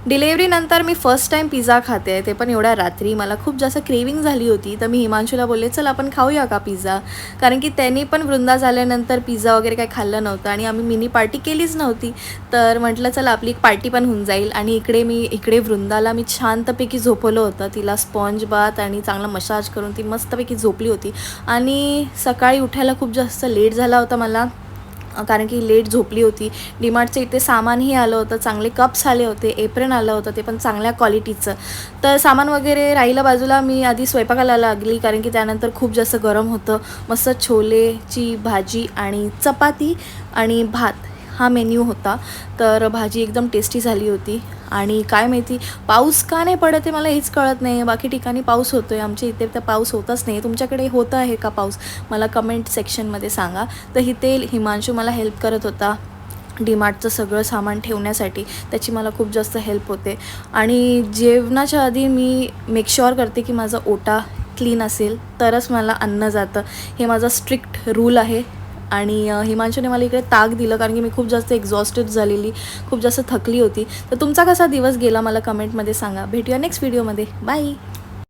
डिलेव्हरीनंतर मी first time pizza खाते आहे, ते पण एवढ्या रात्री. मला खूप जास्त क्रेविंग झाली होती, तर मी हिमांशूला बोलले, "चल आपण खाऊया का पिझ्झा?" कारण की त्यांनी पण वृंदा झाल्यानंतर पिझ्झा वगैरे काही खाल्लं नव्हतं आणि आम्ही मिनी पार्टी केलीच नव्हती. तर म्हटलं चला आपली एक पार्टी पण होऊन जाईल. आणि इकडे वृंदाला मी शांतपैकी झोपवलं होतं. तिला स्पॉन्ज बाथ आणि चांगला मसाज करून ती मस्तपैकी झोपली होती. आणि सकाळी उठायला खूप जास्त लेट झाला होता मला, कारण की लेट झोपली होती. डीमार्टचं इथे सामानही आलं होतं, चांगले कप्स आले होते, एप्रेन आलं होतं, ते पण चांगल्या क्वालिटीचं. तर सामान वगैरे राहिलं बाजूला. मी आधी स्वयंपाकाला लागली, कारण की त्यानंतर खूप जास्त गरम होतं. मस्त छोलेची भाजी आणि चपाती आणि भात हा मेन्यू होता. तर भाजी एकदम टेस्टी झाली होती. आणि काय माहिती पाऊस का नाही पडत आहे मला हेच कळत नाही. बाकी ठिकाणी पाऊस होतो आहे, आमच्या इथे तर पाऊस होतच नाही. तुमच्याकडे होतं आहे का पाऊस? मला कमेंट सेक्शनमध्ये सांगा. तर इथे हिमांशू मला हेल्प करत होता डीमार्टचं सगळं सामान ठेवण्यासाठी. त्याची मला खूप जास्त हेल्प होते. आणि जेवणाच्या आधी मी मेक शुअर करते की माझा ओटा क्लीन असेल तरच मला अन्न जातं. हे माझा स्ट्रिक्ट रूल आहे. आणि हिमांशूने मला इकडे ताक दिलं, कारण की मी खूप जास्त एक्झॉस्टेड झालेली, खूप जास्त थकली होती. तर तुमचा कसा दिवस गेला मला कमेंटमध्ये सांगा. भेटूया नेक्स्ट व्हिडिओमध्ये. बाय.